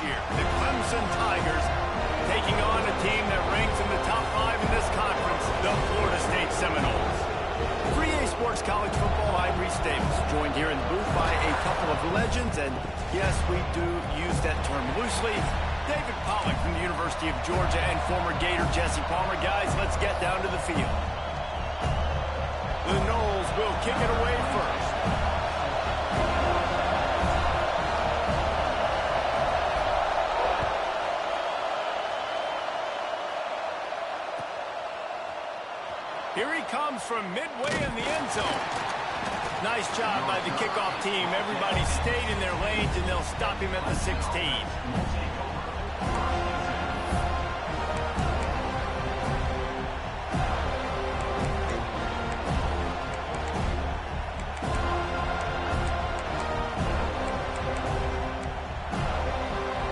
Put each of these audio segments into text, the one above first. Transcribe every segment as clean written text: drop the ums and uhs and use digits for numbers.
year. The Clemson Tigers taking on a team that ranks in the top 5 in this conference, the Florida State Seminoles. For EA Sports College Football, I'm Reese Davis, joined here in the booth by a couple of legends, and yes, we do use that term loosely. David Pollack from the University of Georgia and former Gator Jesse Palmer. Guys, let's get down to the field. The Noles will kick it away first. Here he comes from midway in the end zone. Nice job by the kickoff team. Everybody stayed in their lanes, and they'll stop him at the 16.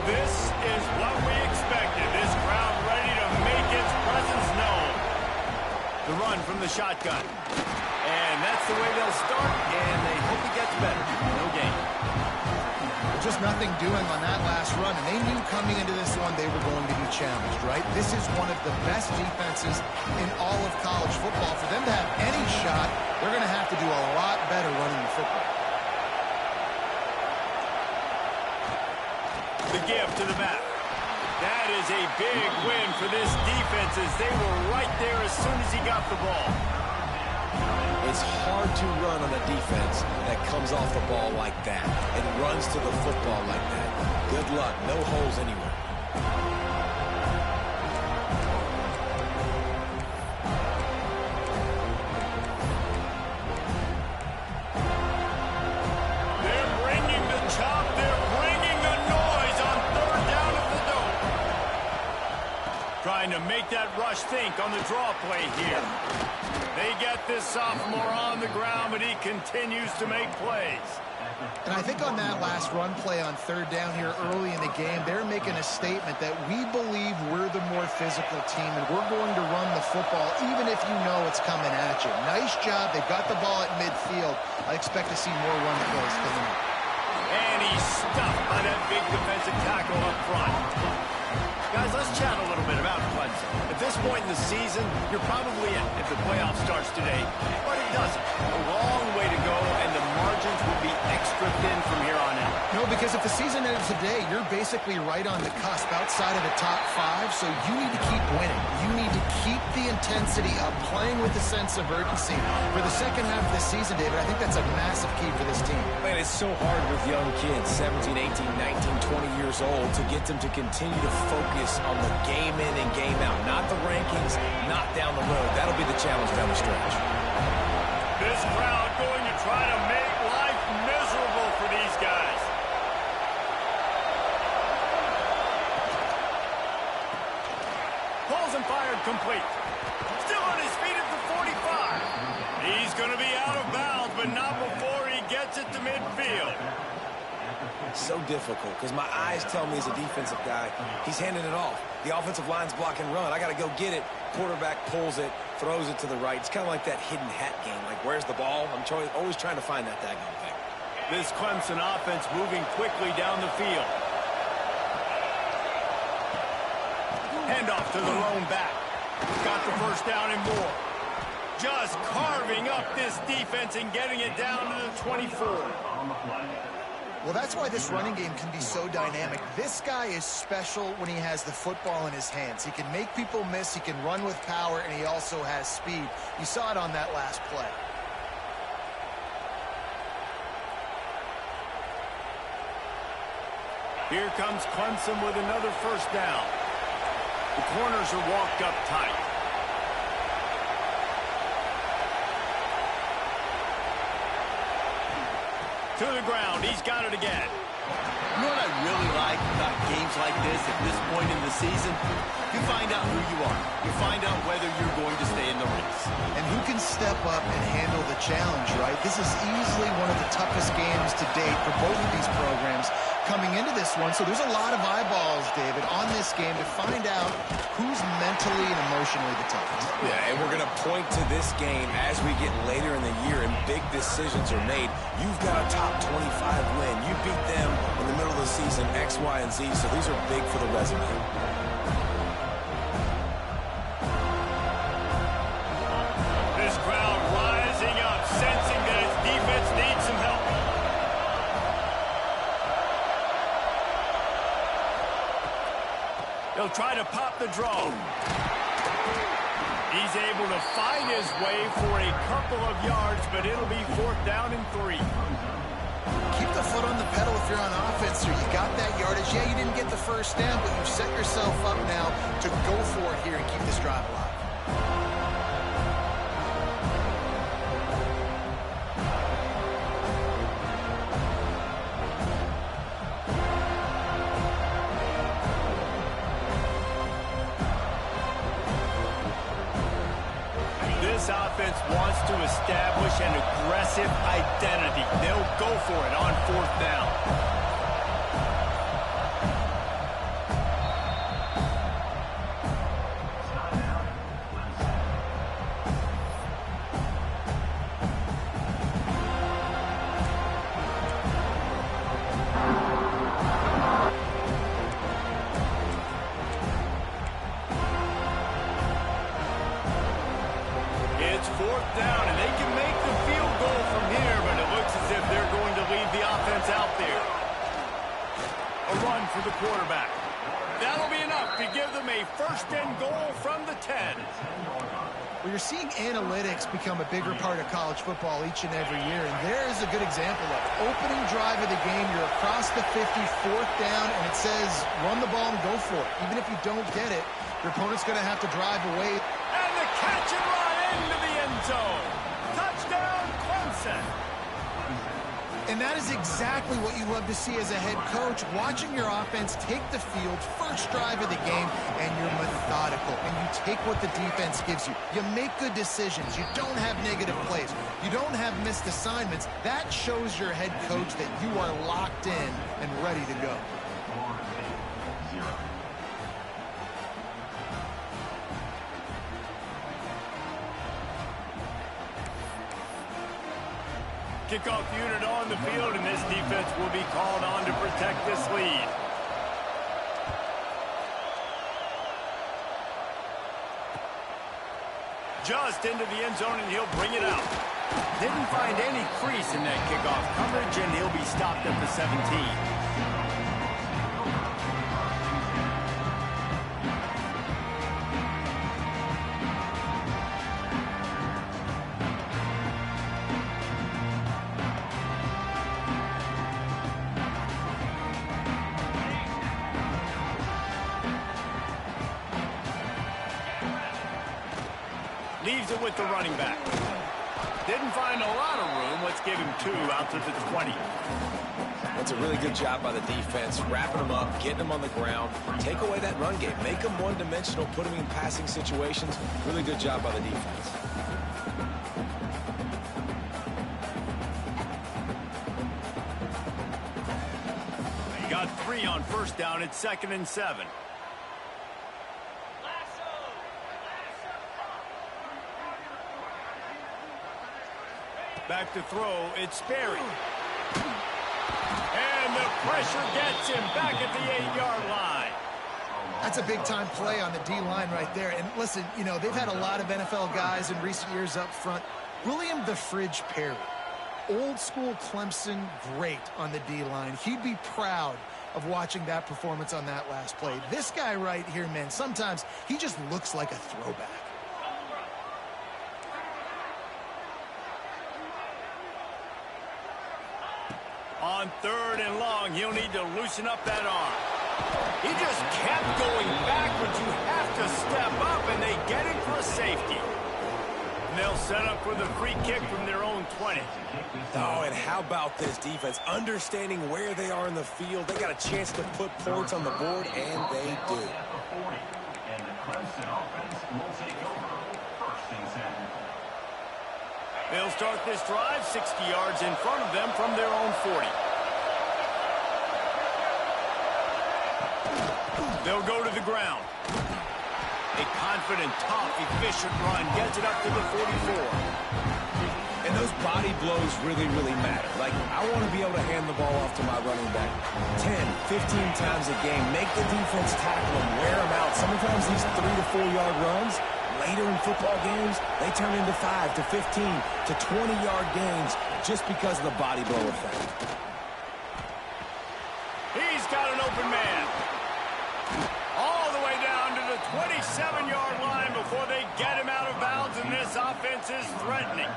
This is what we expected. This crowd ready to make its presence known. The run from the shotgun. And that's the way they'll start, and they hope it gets better. No gain. Just nothing doing on that last run, and they knew coming into this one they were going to be challenged, right? This is one of the best defenses in all of college football. For them to have any shot, they're going to have to do a lot better running the football. The give to the back. That is a big win for this defense, as they were right there as soon as he got the ball. It's hard to run on a defense that comes off the ball like that and runs to the football like that. Good luck. No holes anywhere. They're bringing the chop. They're bringing the noise on third down at the dome. Trying to make that rush think on the draw play here. They get this sophomore on the ground, but he continues to make plays. And I think on that last run play on third down here early in the game, they're making a statement that we believe we're the more physical team, and we're going to run the football even if you know it's coming at you. Nice job. They've got the ball at midfield. I expect to see more run plays coming up. And he's stuffed by that big defensive tackle up front. Guys, let's chat a little bit about Clemson. At this point in the season, you're probably in if the playoff starts today, but it doesn't. A long way to go, and the margins will be extra thin from here on out. No, because if the season ended today, you're basically right on the cusp outside of the top 5, so you need to keep winning. You need to keep the intensity up, playing with a sense of urgency. For the second half of the season, David, I think that's a massive key for this team. Man, it's so hard with young kids, 17, 18, 19, 20 years old, to get them to continue to focus on the game in and game out, not the rankings, not down the road. That'll be the challenge down the stretch. This crowd going to try to make life miserable for these guys. Pulls and fired complete. Still on his feet at the 45. He's going to be out of bounds, but not before he gets it to midfield. So difficult because my eyes tell me as a defensive guy, he's handing it off. The offensive line's block and run. I got to go get it. Quarterback pulls it, throws it to the right. It's kind of like that hidden hat game. Like, where's the ball? I'm always trying to find that daggone thing. This Clemson offense moving quickly down the field. Handoff to the lone back. Got the first down and more. Just carving up this defense and getting it down to the 24. Well, that's why this running game can be so dynamic. This guy is special when he has the football in his hands. He can make people miss, he can run with power, and he also has speed. You saw it on that last play. Here comes Clemson with another first down. The corners are walked up tight. To the ground, he's got it again. You know what I really like about games like this at this point in the season? You find out who you are. You find out whether you're going to stay in the race. And who can step up and handle the challenge, right? This is easily one of the toughest games to date for both of these programs coming into this one. So there's a lot of eyeballs, David, on this game to find out who's mentally and emotionally the toughest. Yeah, and we're going to point to this game as we get later in the year and big decisions are made. You've got a top 25 win. You beat them in the middle of the season, X, Y, and Z, so these are big for the resume. This crowd rising up, sensing that its defense needs some help. He'll try to pop the draw. He's able to find his way for a couple of yards, but it'll be 4th down and 3. Keep the foot on the pedal if you're on offense, or you got that yardage. Yeah, you didn't get the first down, but you've set yourself up now to go for it here and keep this drive alive. This offense wants to establish an aggressive identity. They'll go for it on 4th down. It's 4th down, and they can make the field goal from here, but it looks as if they're going to leave the offense out there. A run for the quarterback. That'll be enough to give them a 1st and goal from the 10. Well, you're seeing analytics become a bigger part of college football each and every year, and there's a good example of it. Opening drive of the game, you're across the 50, 4th down, and it says run the ball and go for it. Even if you don't get it, your opponent's going to have to drive away. And the catch and run into the end zone. Touchdown, Clemson. And that is exactly what you love to see as a head coach, watching your offense take the field, first drive of the game, and you're methodical, and you take what the defense gives you. You make good decisions. You don't have negative plays. You don't have missed assignments. That shows your head coach that you are locked in and ready to go. Kickoff unit on the field, and this defense will be called on to protect this lead. Just into the end zone, and he'll bring it out. Didn't find any crease in that kickoff coverage, and he'll be stopped at the 17. Leaves it with the running back. Didn't find a lot of room. Let's give him 2 out to the 20. That's a really good job by the defense, wrapping them up, getting them on the ground. Take away that run game. Make them one-dimensional, put them in passing situations. Really good job by the defense. He got 3 on 1st down. It's 2nd and 7. Back to throw, it's Sperry. And the pressure gets him back at the 8-yard line. That's a big-time play on the D-line right there. And listen, you know, they've had a lot of NFL guys in recent years up front. William the Fridge Perry, old-school Clemson great on the D-line. He'd be proud of watching that performance on that last play. This guy right here, man, sometimes he just looks like a throwback. On 3rd and long, he'll need to loosen up that arm. He just kept going backwards. You have to step up, and they get it for a safety. And they'll set up for the free kick from their own 20. Oh, and how about this defense? Understanding where they are in the field. They got a chance to put points on the board, and they do. They'll start this drive 60 yards in front of them from their own 40. They'll go to the ground. A confident, tough, efficient run gets it up to the 44. And those body blows really, really matter. Like, I want to be able to hand the ball off to my running back 10, 15 times a game. Make the defense tackle him, wear him out. Sometimes these 3 to 4 yard runs, later in football games, they turn into 5 to 15 to 20-yard gains just because of the body blow effect. He's got an open man. All the way down to the 27-yard line before they get him out of bounds, and this offense is threatening.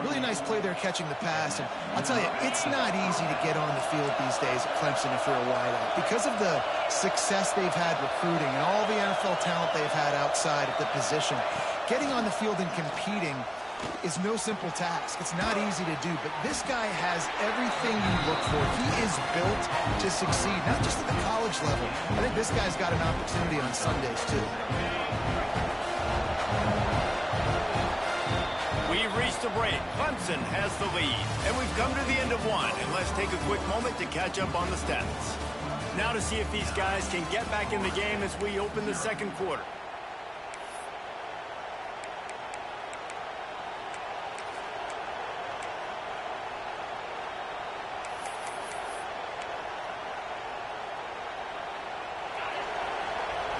Really nice play there catching the pass. And I'll tell you, it's not easy to get on the field these days at Clemson if you're a wideout. Because of the success they've had recruiting and all the NFL talent they've had outside at the position, getting on the field and competing is no simple task. It's not easy to do, but this guy has everything you look for. He is built to succeed, not just at the college level. I think this guy's got an opportunity on Sundays, too. We've reached a break. Clemson has the lead, and we've come to the end of one. And let's take a quick moment to catch up on the stats. Now to see if these guys can get back in the game as we open the second quarter.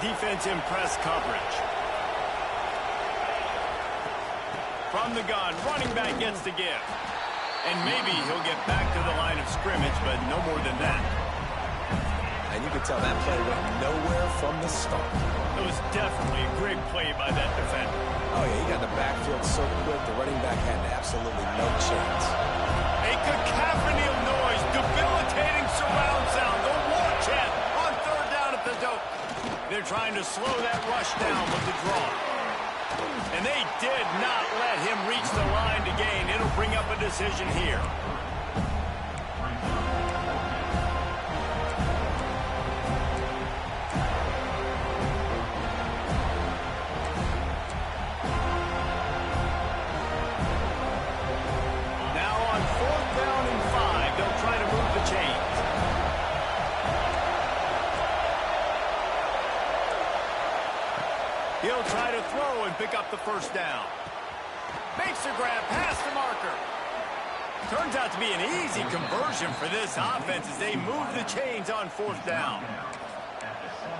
Defense in press coverage. From the gun, running back gets the give. And maybe he'll get back to the line of scrimmage, but no more than that. And you can tell that play went nowhere from the start. It was definitely a great play by that defender. Oh, yeah, he got the backfield so quick, the running back had absolutely no chance. A cacophony of noise, debilitating surround sound, the war chant on third down at the dope. They're trying to slow that rush down with the draw. And they did not let him reach the line to gain. It'll bring up a decision here. Now on 4th down and 5, they'll try to move the chains. He'll try to throw and pick up the first down. Makes a grab past the marker. Turns out to be an easy conversion for this offense as they move the chains on 4th down.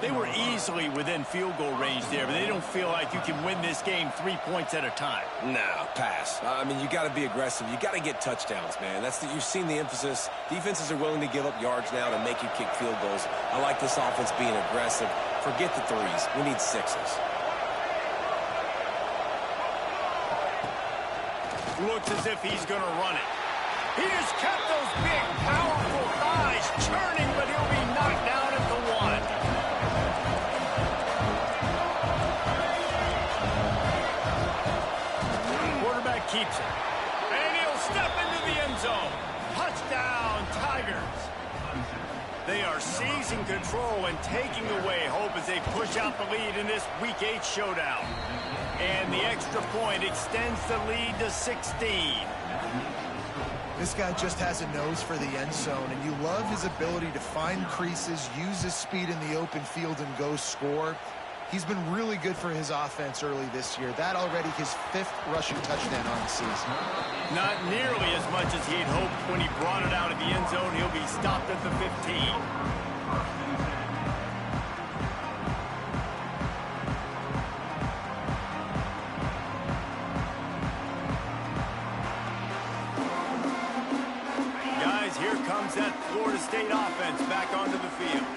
They were easily within field goal range there, but they don't feel like you can win this game 3 points at a time. No, pass. I mean, you got to be aggressive. You got to get touchdowns, man. You've seen the emphasis. Defenses are willing to give up yards now to make you kick field goals. I like this offense being aggressive. Forget the threes. We need sixes. Looks as if he's going to run it. He just kept those big, powerful thighs churning, but he'll be knocked down at the 1. Quarterback keeps it. And he'll step into the end zone. Touchdown, Tigers. They are seizing control and taking away hope as they push out the lead in this Week 8 showdown. And the extra point extends the lead to 16. This guy just has a nose for the end zone, and you love his ability to find creases, use his speed in the open field, and go score. He's been really good for his offense early this year. That already his 5th rushing touchdown on the season. Not nearly as much as he'd hoped when he brought it out of the end zone. He'll be stopped at the 15. That Florida State offense back onto the field.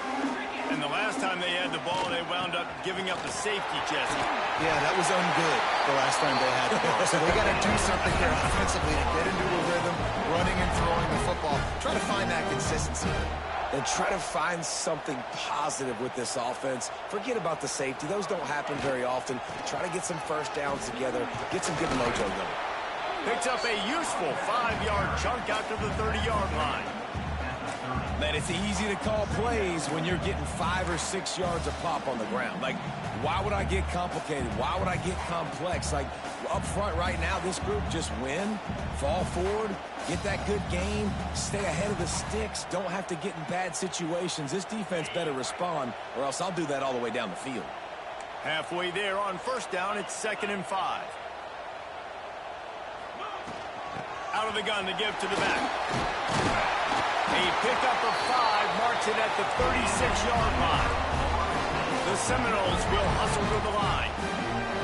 And the last time they had the ball, they wound up giving up the safety, Jesse. Yeah, that was ungood the last time they had the ball. So they got to do something here offensively to get into a rhythm, running and throwing the football. Try to find that consistency. And try to find something positive with this offense. Forget about the safety. Those don't happen very often. Try to get some first downs together. Get some good mojo going. Picks up a useful 5-yard chunk out to the 30-yard line. Man, it's easy to call plays when you're getting 5 or 6 yards a pop on the ground. Like, why would I get complicated? Why would I get complex? Like, Up front right now, this group just win, fall forward, get that good game, stay ahead of the sticks, don't have to get in bad situations. This defense better respond, or else I'll do that all the way down the field. Halfway there on first down, it's 2nd and 5. Out of the gun to give to the back. A pickup of 5 marks it at the 36-yard line. The Seminoles will hustle to the line.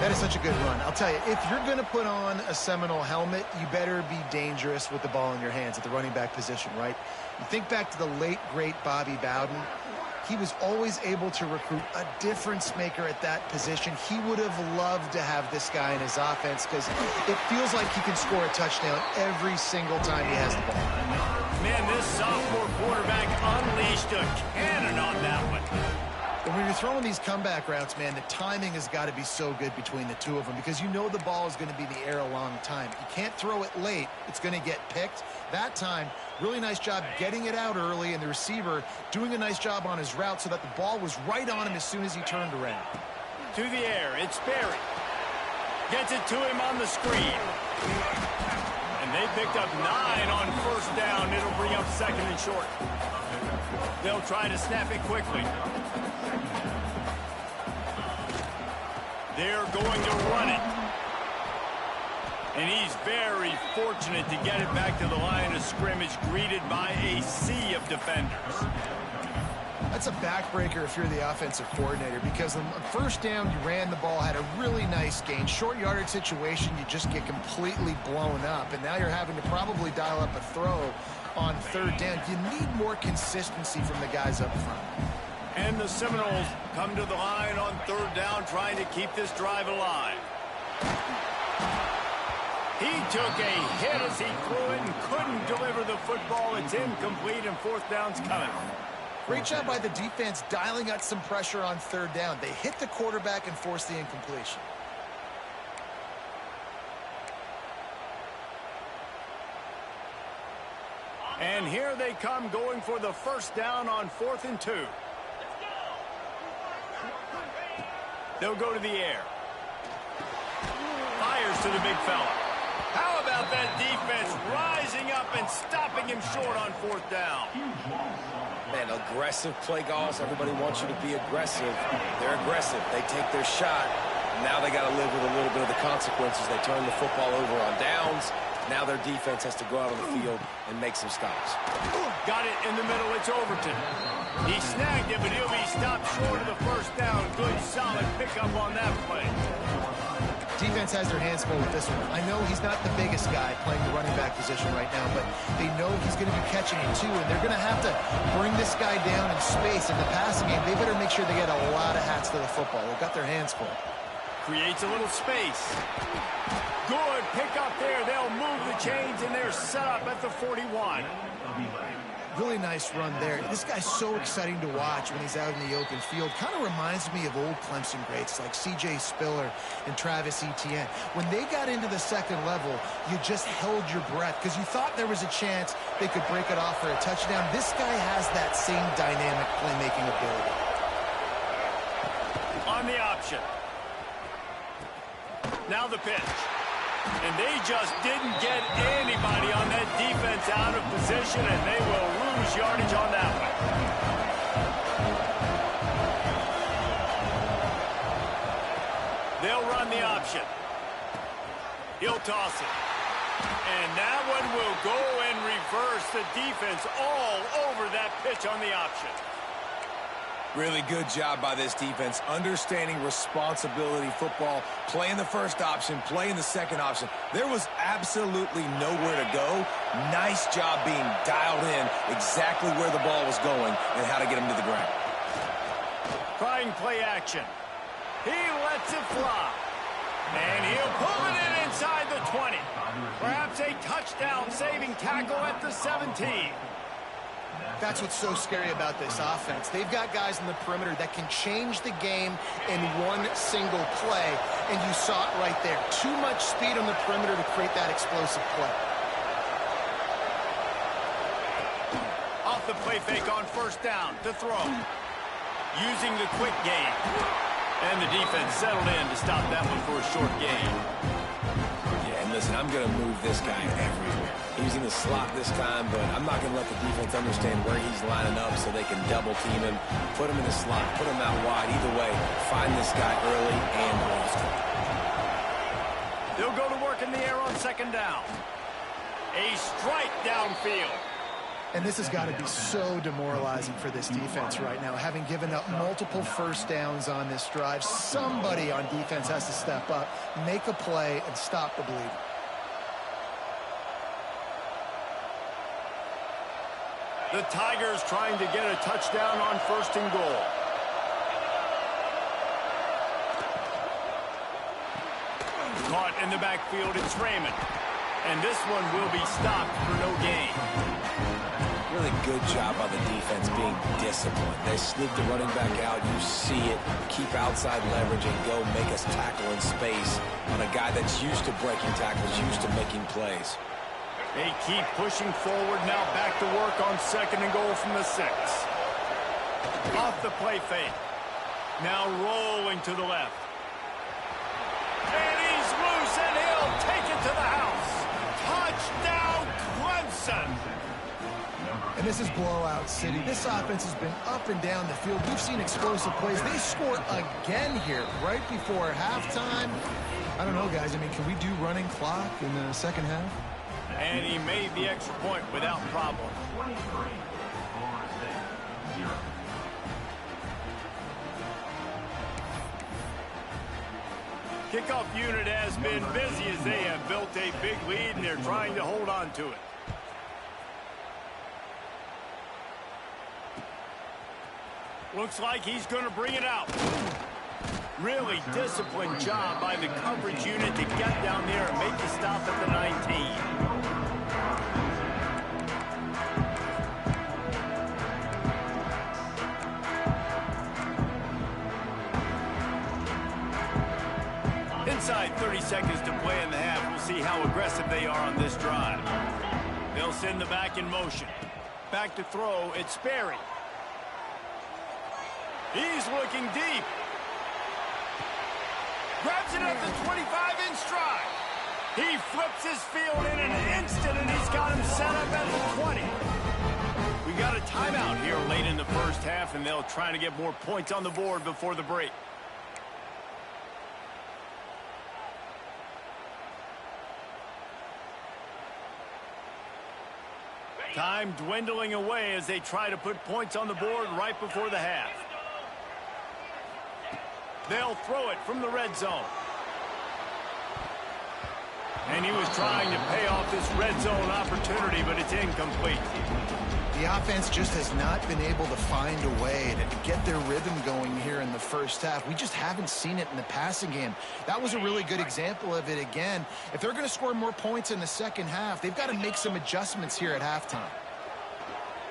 That is such a good run. I'll tell you, if you're going to put on a Seminole helmet, you better be dangerous with the ball in your hands at the running back position, right? You think back to the late, great Bobby Bowden. He was always able to recruit a difference maker at that position. He would have loved to have this guy in his offense because it feels like he can score a touchdown every single time he has the ball. Man, this sophomore quarterback unleashed a cannon on that one. But when you're throwing these comeback routes, man, the timing has got to be so good between the two of them because you know the ball is going to be in the air a long time. You can't throw it late. It's going to get picked. That time, really nice job getting it out early, and the receiver doing a nice job on his route so that the ball was right on him as soon as he turned around. To the air, it's Berry. Gets it to him on the screen. And they picked up 9 on first down. It'll bring up 2nd and short. They'll try to snap it quickly. They're going to run it. And he's very fortunate to get it back to the line of scrimmage, greeted by a sea of defenders. That's a backbreaker if you're the offensive coordinator because on first down, you ran the ball, had a really nice gain. Short yardage situation, you just get completely blown up. And now you're having to probably dial up a throw on third down. You need more consistency from the guys up front. And the Seminoles come to the line on third down, trying to keep this drive alive. He took a hit as he threw it and couldn't deliver the football. It's incomplete, and 4th down's coming. Great job by the defense dialing out some pressure on third down. They hit the quarterback and forced the incompletion. And here they come going for the first down on 4th and 2. They'll go to the air. Fires to the big fella. How about that defense rising up and stopping him short on 4th down? Man, aggressive play calls. Everybody wants you to be aggressive. They're aggressive. They take their shot. Now they got to live with a little bit of the consequences. They turn the football over on downs. Now their defense has to go out on the field and make some stops. Got it in the middle. It's Overton. He snagged it, but he'll be stopped short of the first down. Good, solid pickup on that play. Defense has their hands full with this one. I know he's not the biggest guy playing the running back position right now, but they know he's going to be catching it too, and they're going to have to bring this guy down in space. In the passing game, they better make sure they get a lot of hats to the football. They've got their hands full. Creates a little space. Good pickup there. They'll move the chains, and they're set up at the 41. Really nice run there. This guy's so exciting to watch when he's out in the open field. Kind of reminds me of old Clemson greats like C.J. Spiller and Travis Etienne. When they got into the second level, you just held your breath because you thought there was a chance they could break it off for a touchdown. This guy has that same dynamic playmaking ability. On the option. Now the pitch. And they just didn't get anybody on that defense out of position, and they will lose yardage on that one. They'll run the option. He'll toss it. And that one will go and reverse the defense all over that pitch on the option. Really good job by this defense, understanding responsibility football, playing the first option, playing the second option. There was absolutely nowhere to go. Nice job being dialed in exactly where the ball was going and how to get him to the ground. Trying play action. He lets it fly. And he'll pull it in inside the 20. Perhaps a touchdown-saving tackle at the 17. That's what's so scary about this offense. They've got guys in the perimeter that can change the game in one single play, and you saw it right there. Too much speed on the perimeter to create that explosive play. Off the play fake on first down to throw. Using the quick game. And the defense settled in to stop that one for a short gain. listen, I'm going to move this guy everywhere. He's in the slot this time, but I'm not going to let the defense understand where he's lining up so they can double team him, put him in the slot, put him out wide. Either way, find this guy early and often. They'll go to work in the air on second down. A strike downfield. And this has got to be so demoralizing for this defense right now. Having given up multiple first downs on this drive, somebody on defense has to step up, make a play, and stop the bleeding. The Tigers trying to get a touchdown on first and goal. Caught in the backfield, it's Raymond. And this one will be stopped for no gain. Really good job by the defense being disciplined. They sneak the running back out. You see it. Keep outside leverage and go make us tackle in space on a guy that's used to breaking tackles, used to making plays. They keep pushing forward. Now back to work on second and goal from the 6. Off the play fake. Now rolling to the left. And he's loose, and he'll take it to the house. Touchdown, Clemson. And this is blowout city. This offense has been up and down the field. We've seen explosive plays. They score again here right before halftime. I don't know, guys. I mean, can we do running clock in the second half? And he made the extra point without problem. Kickoff unit has been busy as they have built a big lead, and they're trying to hold on to it. Looks like he's going to bring it out. Really disciplined job by the coverage unit to get down there and make the stop at the 19. Inside 30 seconds to play in the half. We'll see how aggressive they are on this drive. They'll send the back in motion. Back to throw, it's Sperry. He's looking deep. Grabs it at the 25 in stride. He flips his field in an instant, and he's got him set up at the 20. We got a timeout here late in the first half, and they'll try to get more points on the board before the break. Time dwindling away as they try to put points on the board right before the half. They'll throw it from the red zone. And he was trying to pay off this red zone opportunity, but it's incomplete. The offense just has not been able to find a way to get their rhythm going here in the first half. We just haven't seen it in the passing game. That was a really good example of it again. If they're going to score more points in the second half, they've got to make some adjustments here at halftime.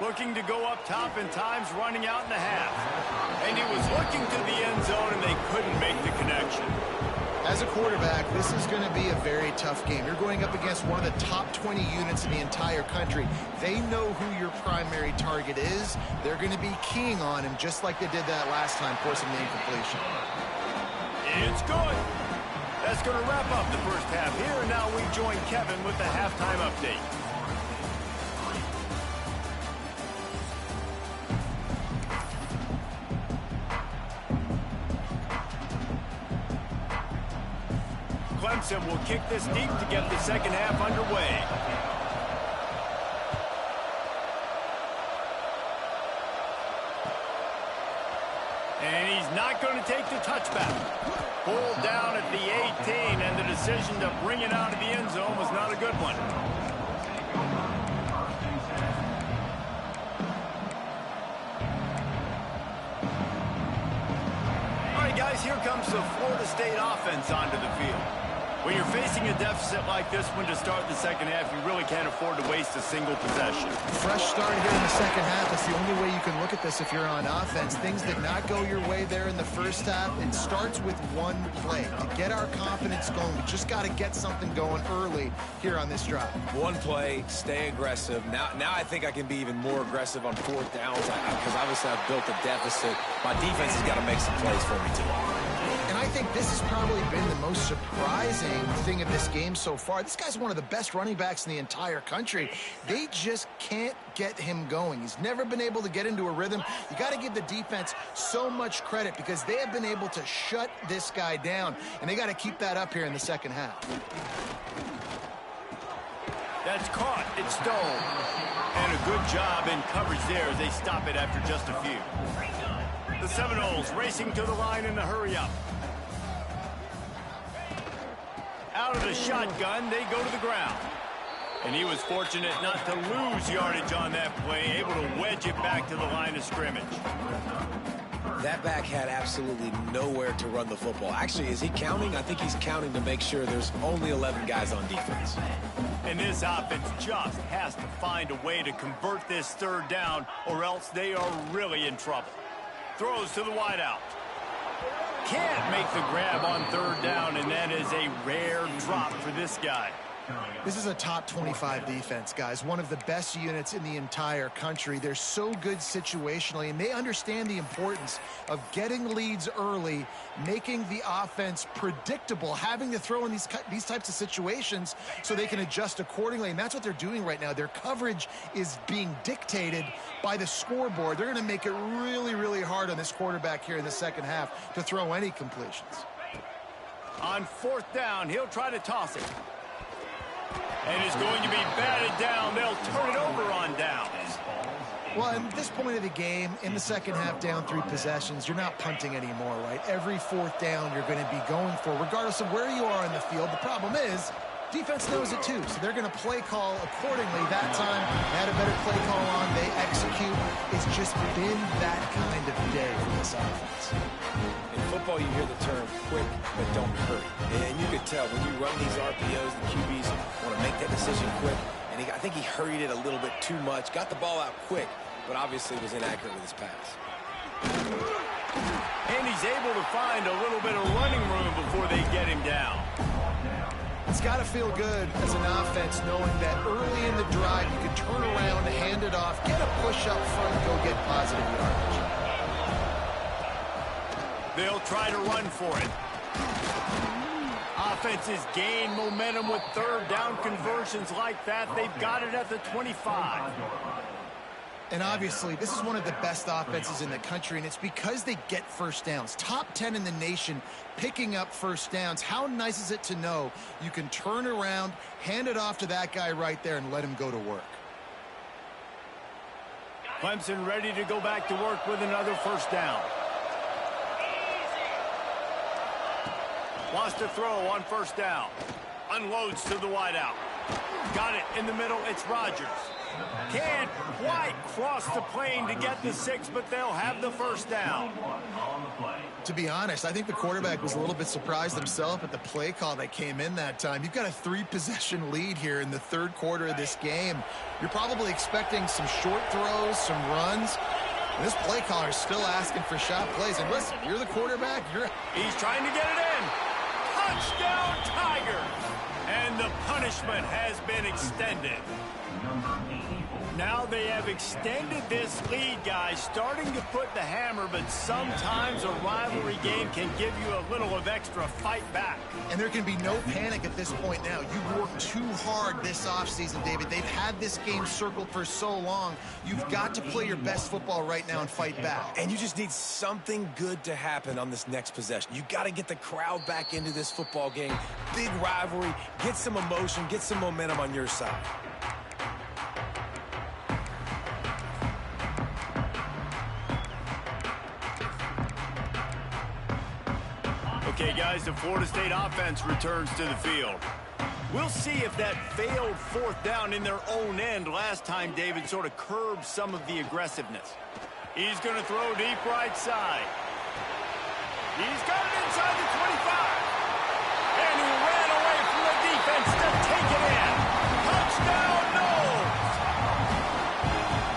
Looking to go up top, and time's running out in the half. And he was looking to the end zone, and they couldn't make the connection. As a quarterback, this is going to be a very tough game. You're going up against one of the top 20 units in the entire country. They know who your primary target is. They're going to be keying on him just like they did that last time, forcing the incompletion. It's good. That's going to wrap up the first half here. And now we join Kevin with the halftime update. Clemson will kick this deep to get the second half underway. And he's not going to take the touchback. Pulled down at the 18, and the decision to bring it out of the end zone was not a good one. All right, guys, here comes the Florida State offense onto the field. When you're facing a deficit like this one to start the second half, you really can't afford to waste a single possession. Fresh start here in the second half. That's the only way you can look at this if you're on offense. Things did not go your way there in the first half. It starts with one play. To get our confidence going, we just got to get something going early here on this drive. One play, stay aggressive. Now I think I can be even more aggressive on fourth downs because obviously I've built a deficit. My defense has got to make some plays for me too. And I think this has probably been the most surprising thing of this game so far. This guy's one of the best running backs in the entire country. They just can't get him going. He's never been able to get into a rhythm. You got to give the defense so much credit because they have been able to shut this guy down, and they got to keep that up here in the second half. That's caught. It's stolen. And a good job in coverage there as they stop it after just a few. The Seminoles racing to the line in the hurry-up. Out of the shotgun, they go to the ground. And he was fortunate not to lose yardage on that play, able to wedge it back to the line of scrimmage. That back had absolutely nowhere to run the football. Actually, is he counting? I think he's counting to make sure there's only 11 guys on defense. And this offense just has to find a way to convert this third down, or else they are really in trouble. Throws to the wideout. Can't make the grab on third down, and that is a rare drop for this guy. This is a top 25 defense, guys. One of the best units in the entire country. They're so good situationally, and they understand the importance of getting leads early, making the offense predictable, having to throw in these types of situations so they can adjust accordingly. And that's what they're doing right now. Their coverage is being dictated by the scoreboard. They're going to make it really, really hard on this quarterback here in the second half to throw any completions. On fourth down, he'll try to toss it. And it's going to be batted down. They'll turn it over on downs. Well, at this point of the game, in the second half, down 3 possessions, you're not punting anymore, right? Every fourth down you're going to be going for, regardless of where you are in the field. The problem is, defense knows it too, so they're going to play call accordingly. That time, they had a better play call on. They execute. It's just been that kind of day for this offense. In football, you hear the term quick, but don't hurry. And you could tell when you run these RPOs, the QBs want to make that decision quick. And I think he hurried it a little bit too much. Got the ball out quick, but obviously was inaccurate with his pass. And he's able to find a little bit of running room before they get him down. It's got to feel good as an offense knowing that early in the drive you can turn around, hand it off, get a push up front, and go get positive yardage. They'll try to run for it. Offenses gain momentum with third down conversions like that. They've got it at the 25. And obviously, this is one of the best offenses in the country, and it's because they get first downs. Top 10 in the nation picking up first downs. How nice is it to know you can turn around, hand it off to that guy right there, and let him go to work. Clemson ready to go back to work with another first down. Wants to throw on first down. Unloads to the wideout. Got it in the middle. It's Rodgers. Can't quite cross the plane to get the 6, but they'll have the first down. To be honest, I think the quarterback was a little bit surprised himself at the play call that came in that time. You've got a 3-possession lead here in the third quarter of this game. You're probably expecting some short throws, some runs. And this play caller is still asking for shot plays. And listen, you're the quarterback. He's trying to get it in. Touchdown, Tiger! And the punishment has been extended. Now they have extended this lead, guys, starting to put the hammer, but sometimes a rivalry game can give you a little of extra fight back. And there can be no panic at this point now. You've worked too hard this offseason, David. They've had this game circled for so long. You've got to play your best football right now and fight back. And you just need something good to happen on this next possession. You got to get the crowd back into this football game. Big rivalry. Get some emotion. Get some momentum on your side. Okay, guys, the Florida State offense returns to the field. We'll see if that failed fourth down in their own end last time, David, sort of curbed some of the aggressiveness. He's going to throw deep right side. He's got it inside the 25. And he ran away from the defense to take it in. Touchdown, Noles!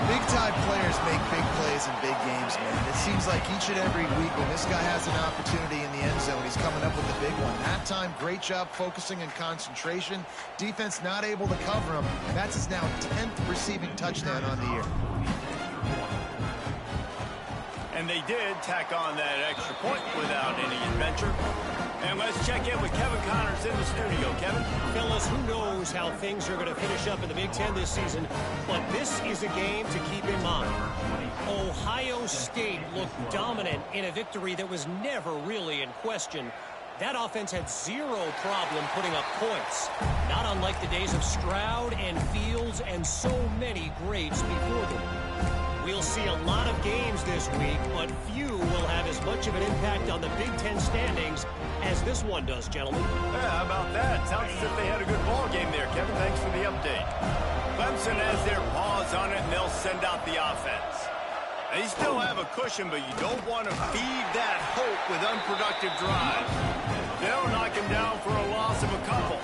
Big-time players make big plays in big games, man. It seems like each and every week when this guy has an opportunity in the end zone, he's coming up with the big one. That time, great job focusing and concentration. Defense not able to cover him. That's his now 10th receiving touchdown on the year. And they did tack on that extra point without any adventure. And let's check in with Kevin Connors in the studio. Kevin? Fellas, who knows how things are going to finish up in the Big Ten this season, but this is a game to keep in mind. Ohio State looked dominant in a victory that was never really in question. That offense had zero problem putting up points, not unlike the days of Stroud and Fields and so many greats before them. We'll see a lot of games this week, but few will have as much of an impact on the Big Ten standings as this one does, gentlemen. Yeah, how about that? Sounds as if they had a good ball game there, Kevin. Thanks for the update. Clemson has their paws on it, and they'll send out the offense. They still have a cushion, but you don't want to feed that hope with unproductive drives. They'll knock him down for a loss of a couple.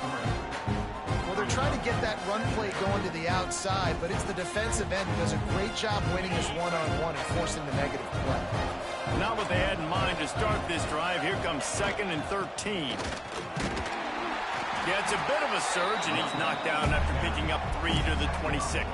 Well, they're trying to get that run play going to the outside, but it's the defensive end who does a great job winning his one-on-one and forcing the negative play. Not what they had in mind to start this drive. Here comes 2nd and 13. Gets a bit of a surge, and he's knocked down after picking up 3 to the 26.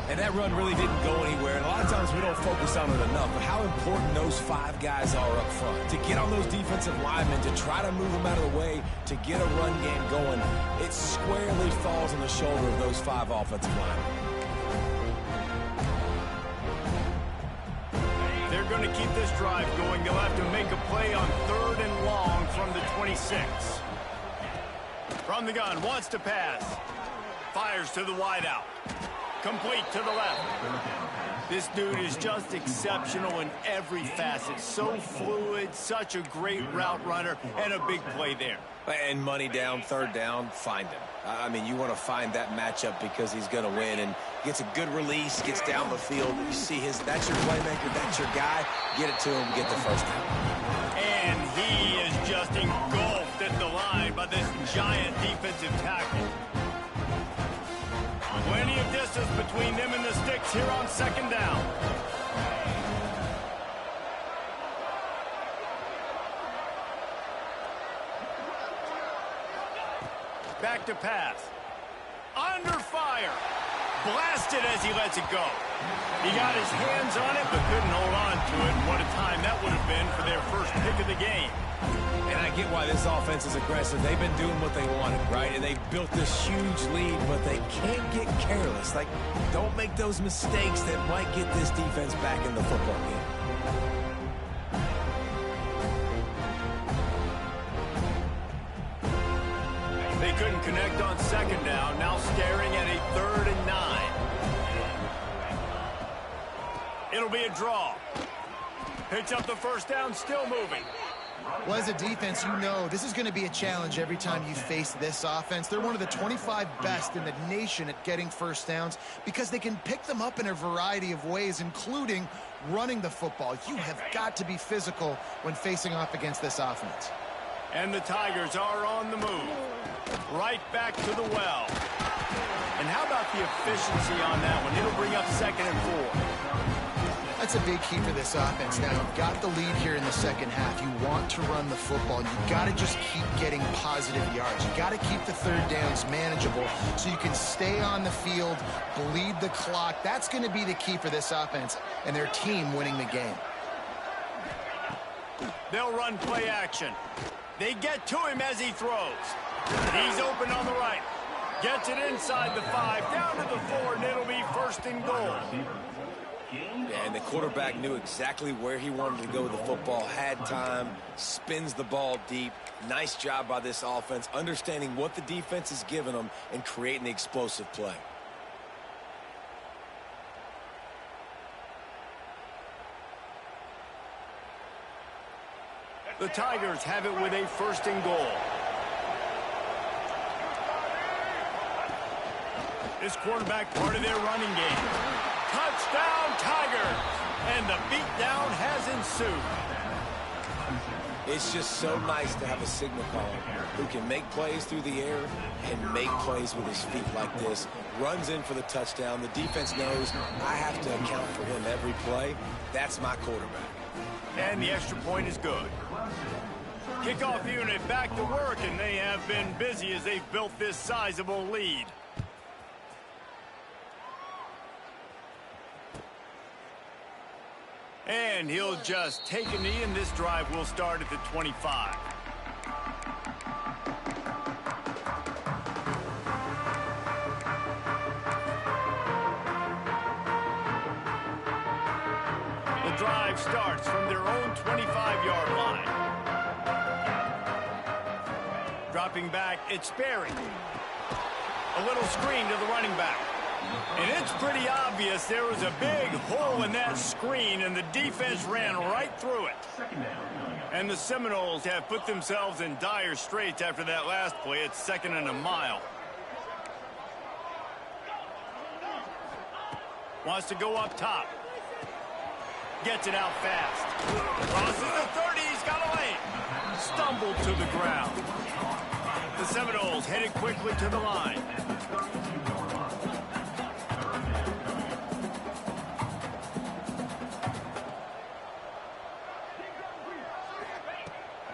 And that run really didn't go anywhere. And a lot of times we don't focus on it enough, but how important those 5 guys are up front. To get on those defensive linemen, to try to move them out of the way, to get a run game going, it squarely falls on the shoulder of those 5 offensive linemen. They're going to keep this drive going. They'll have to make a play on 3rd and long from the 26. From the gun, wants to pass. Fires to the wideout. Complete to the left. This dude is just exceptional in every facet. So fluid, such a great route runner, and a big play there. And money down, 3rd down, find him. I mean, you want to find that matchup because he's going to win, and gets a good release, gets down the field. You see that's your playmaker, that's your guy. Get it to him, get the 1st down. And he is just engulfed at the line by this giant defensive tackle. Plenty of distance between them and the sticks here on 2nd down. Back to pass. Under fire. Blasted as he lets it go. He got his hands on it, but couldn't hold on to it. And what a time that would have been for their first pick of the game. And I get why this offense is aggressive. They've been doing what they wanted, right? And they've built this huge lead, but they can't get careless. Like, don't make those mistakes that might get this defense back in the football game. They couldn't connect on 2nd down. Now staring at a 3rd and 9. It'll be a draw. Picks up the 1st down, still moving. Well, as a defense, you know this is going to be a challenge every time you face this offense. They're one of the 25 best in the nation at getting 1st downs because they can pick them up in a variety of ways, including running the football. You have got to be physical when facing off against this offense. And the Tigers are on the move. Right back to the well. And how about the efficiency on that one? It'll bring up 2nd and 4. That's a big key for this offense. Now, you've got the lead here in the 2nd half. You want to run the football. You've got to just keep getting positive yards. You've got to keep the 3rd downs manageable so you can stay on the field, bleed the clock. That's going to be the key for this offense and their team winning the game. They'll run play action. They get to him as he throws. He's open on the right. Gets it inside the 5, down to the 4, and it'll be 1st and goal. Yeah, and the quarterback knew exactly where he wanted to go with the football, had time, spins the ball deep. Nice job by this offense, understanding what the defense is giving them and creating the explosive play. The Tigers have it with a 1st and goal. This quarterback part of their running game. Touchdown, Tigers! And the beatdown has ensued. It's just so nice to have a signal caller who can make plays through the air and make plays with his feet like this. Runs in for the touchdown. The defense knows I have to account for him every play. That's my quarterback. And the extra point is good. Kickoff unit back to work, and they have been busy as they've built this sizable lead. And he'll just take a knee, and this drive will start at the 25. The drive starts from their own 25-yard line. Dropping back, it's Berry. A little screen to the running back. And it's pretty obvious there was a big hole in that screen, and the defense ran right through it. And the Seminoles have put themselves in dire straits after that last play. It's 2nd and a mile. Wants to go up top. Gets it out fast. Crosses the 30. He's got a lane. Stumbled to the ground. The Seminoles headed quickly to the line.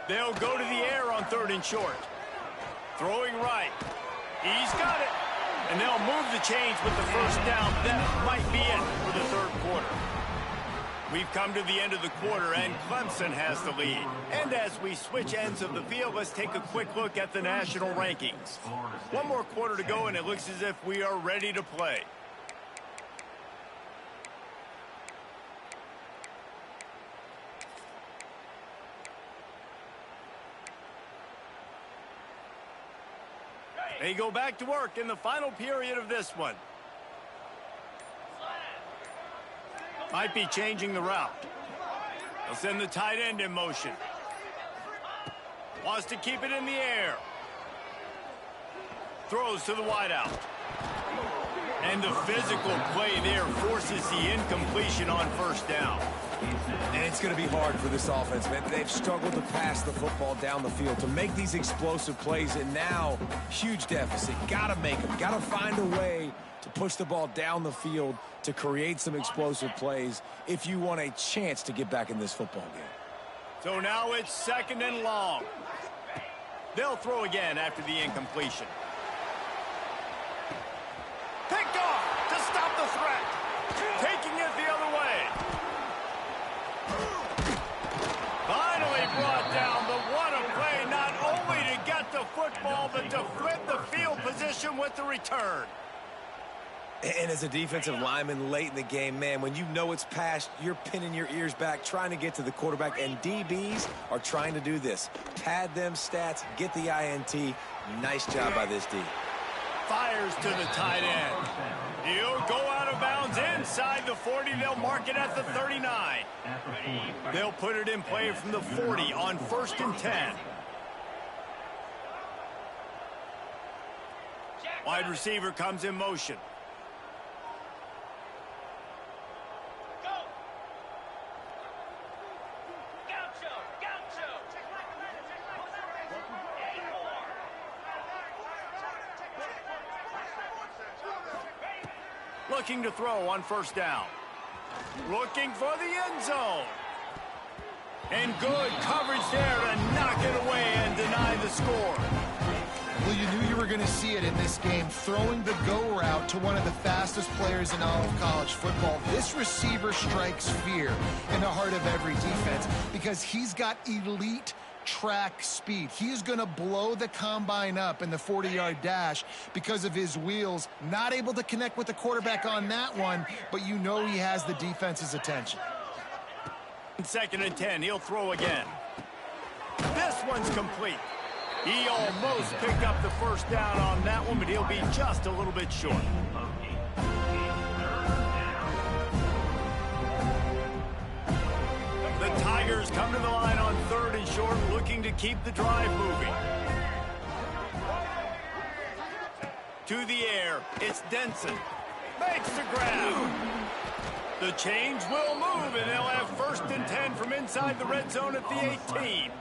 They'll go to the air on 3rd and short. Throwing right. He's got it. And they'll move the chains with the first down. That might be it for the 3rd quarter. We've come to the end of the quarter, and Clemson has the lead. And as we switch ends of the field, let's take a quick look at the national rankings. One more quarter to go, and it looks as if we are ready to play. They go back to work in the final period of this one. Might be changing the route. They'll send the tight end in motion. Wants to keep it in the air. Throws to the wideout. And the physical play there forces the incompletion on 1st down. And it's going to be hard for this offense, man. They've struggled to pass the football down the field, to make these explosive plays, and now huge deficit. Got to make them. Got to find a way to push the ball down the field to create some explosive plays if you want a chance to get back in this football game. So now it's 2nd and long. They'll throw again after the incompletion. Picked off to stop the threat. Taking it the other way. Finally brought down, but what a play, not only to get the football, but to flip the field position with the return. And as a defensive lineman late in the game, man, when you know it's passed, you're pinning your ears back, trying to get to the quarterback, and DBs are trying to do this. Pad them stats, get the INT. Nice job by this D. Fires to the tight end. He'll go out of bounds inside the 40. They'll mark it at the 39. They'll put it in play from the 40 on 1st and 10. Wide receiver comes in motion. Looking to throw on 1st down. Looking for the end zone. And good coverage there to knock it away and deny the score. Well, you knew you were going to see it in this game, throwing the go route to one of the fastest players in all of college football. This receiver strikes fear in the heart of every defense because he's got elite track speed. He is going to blow the combine up in the 40-yard dash because of his wheels. Not able to connect with the quarterback on that one, but you know he has the defense's attention. 2nd and 10, he'll throw again. This one's complete. He almost picked up the 1st down on that one, but he'll be just a little bit short. The Tigers come to the line on 3rd and short, looking to keep the drive moving. To the air, it's Denson. Makes the grab. The chains will move, and they'll have 1st and 10 from inside the red zone at the 18.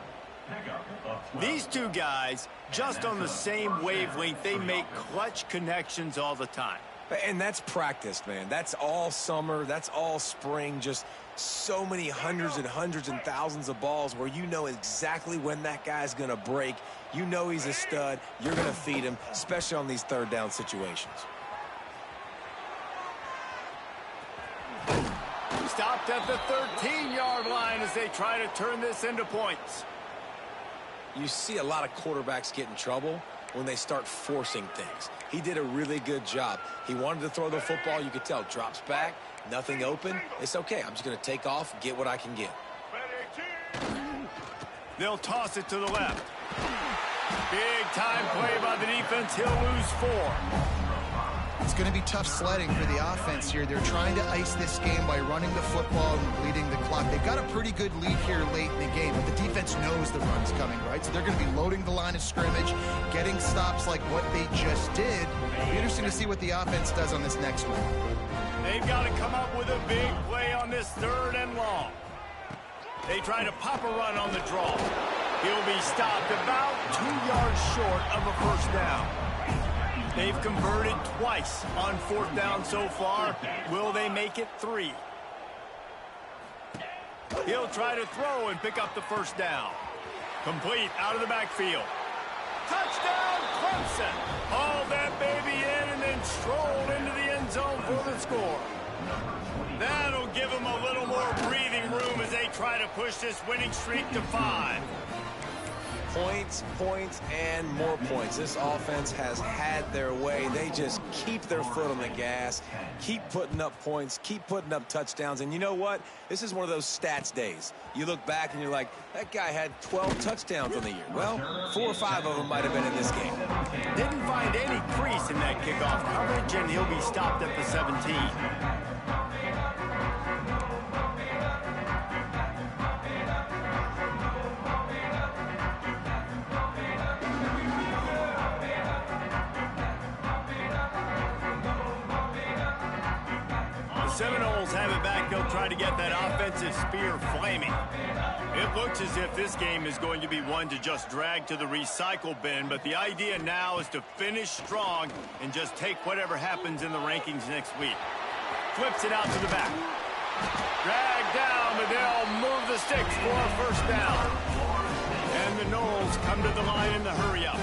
These two guys, just on the same wavelength, they make clutch connections all the time. And that's practice, man. That's all summer. That's all spring. Just so many hundreds and thousands of balls where you know exactly when that guy's going to break. You know he's a stud. You're going to feed him, especially on these 3rd down situations. Stop stopped at the 13-yard line as they try to turn this into points. You see a lot of quarterbacks get in trouble when they start forcing things. He did a really good job. He wanted to throw the football. You could tell. Drops back, nothing open. It's okay. I'm just going to take off, get what I can get. They'll toss it to the left. Big time play by the defense. He'll lose 4. It's going to be tough sledding for the offense here. They're trying to ice this game by running the football and bleeding the clock. They've got a pretty good lead here late in the game, but the defense knows the run's coming, right? So they're going to be loading the line of scrimmage, getting stops like what they just did. It'll be interesting to see what the offense does on this next one. They've got to come up with a big play on this 3rd and long. They try to pop a run on the draw. He'll be stopped about 2 yards short of a first down. They've converted twice on 4th down so far. Will they make it 3? He'll try to throw and pick up the first down. Complete out of the backfield. Touchdown, Clemson. Hauled that baby in and then strolled into the end zone for the score. That'll give them a little more breathing room as they try to push this winning streak to 5. Points, points, and more points. This offense has had their way. They just keep their foot on the gas, keep putting up points, keep putting up touchdowns. And you know what? This is one of those stats days. You look back and you're like, that guy had 12 touchdowns on the year. Well, 4 or 5 of them might have been in this game. Didn't find any crease in that kickoff coverage, and he'll be stopped at the 17. Seminoles have it back. They'll try to get that offensive spear flaming. It looks as if this game is going to be one to just drag to the recycle bin, but the idea now is to finish strong and just take whatever happens in the rankings next week. Flips it out to the back. Drag down, but they'll move the sticks for a first down. And the Noles come to the line in the hurry-up.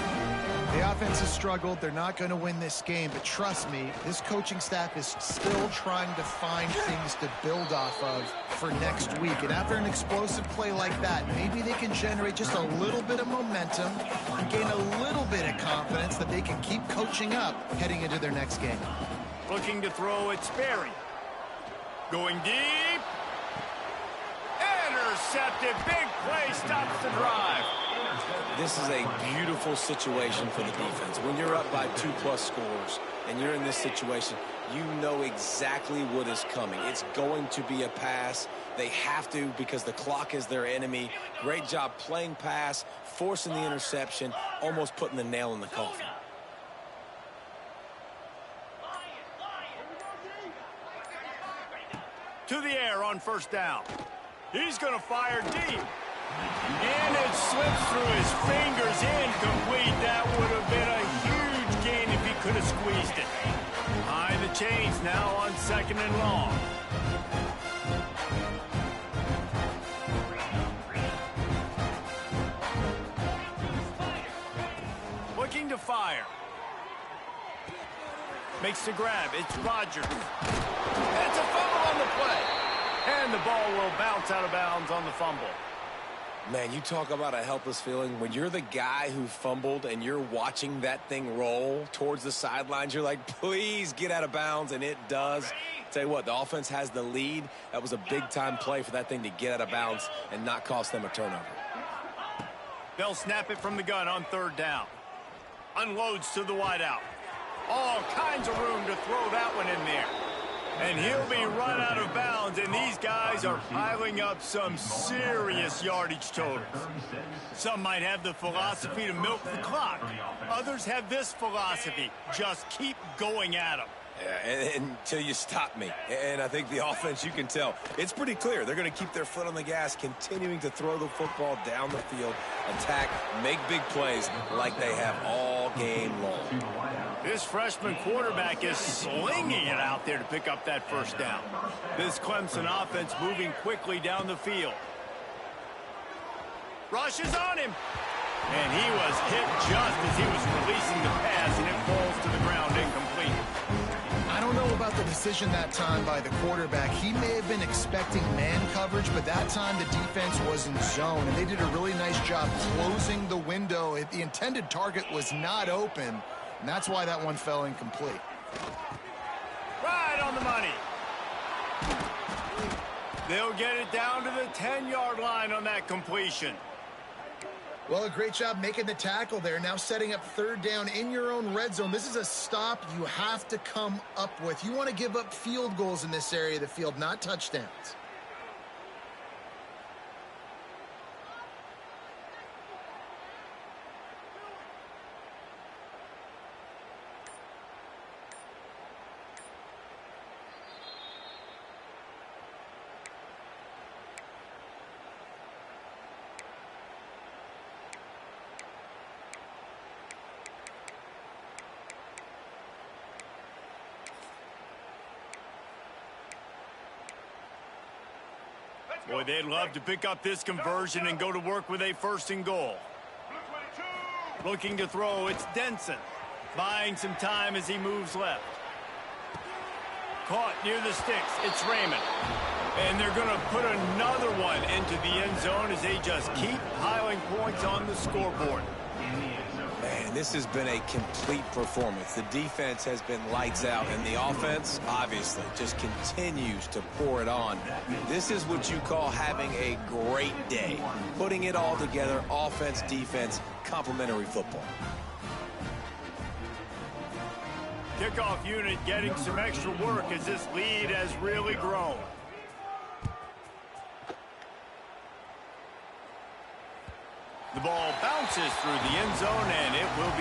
The offense has struggled. They're not going to win this game, but trust me, this coaching staff is still trying to find things to build off of for next week. And after an explosive play like that, maybe they can generate just a little bit of momentum and gain a little bit of confidence that they can keep coaching up heading into their next game. Looking to throw it, Sperry. Going deep. Intercepted. Big play stops the drive. This is a beautiful situation for the defense. When you're up by 2+ scores and you're in this situation, you know exactly what is coming. It's going to be a pass. They have to because the clock is their enemy. Great job playing pass, forcing the interception, almost putting the nail in the coffin. To the air on first down. He's going to fire deep. And it slips through his fingers, incomplete. That would have been a huge gain if he could have squeezed it. Behind the chains now on 2nd and long. Looking to fire. Makes the grab. It's Rodgers. It's a fumble on the play. And the ball will bounce out of bounds on the fumble. Man, you talk about a helpless feeling. When you're the guy who fumbled and you're watching that thing roll towards the sidelines, you're like, please get out of bounds, and it does. Tell you what, the offense has the lead. That was a big-time play for that thing to get out of bounds and not cost them a turnover. They'll snap it from the gun on 3rd down. Unloads to the wideout. All kinds of room to throw that one in there. And he'll be run out of bounds, and these guys are piling up some serious yardage totals. Some might have the philosophy to milk the clock. Others have this philosophy, just keep going at them. Yeah, until you stop me. And I think the offense, you can tell, it's pretty clear. They're going to keep their foot on the gas, continuing to throw the football down the field, attack, make big plays like they have all game long. This freshman quarterback is slinging it out there to pick up that first down. This Clemson offense moving quickly down the field. Rushes on him. And he was hit just as he was releasing the pass, and it falls to the ground incomplete. I don't know about about the decision that time by the quarterback. He may have been expecting man coverage, but that time the defense was in zone, and they did a really nice job closing the window. The intended target was not open, and that's why that one fell incomplete. Right on the money. They'll get it down to the 10-yard line on that completion. Well, a great job making the tackle there. Now setting up third down in your own red zone. This is a stop you have to come up with. You want to give up field goals in this area of the field, not touchdowns. Boy, they'd love to pick up this conversion and go to work with a 1st and goal. Looking to throw, it's Denson. Buying some time as he moves left. Caught near the sticks, it's Raymond. And they're going to put another one into the end zone as they just keep piling points on the scoreboard. Man, this has been a complete performance. The defense has been lights out, and the offense, obviously, just continues to pour it on. This is what you call having a great day. Putting it all together, offense, defense, complementary football. Kickoff unit getting some extra work as this lead has really grown. The ball bounces through the end zone, and it will be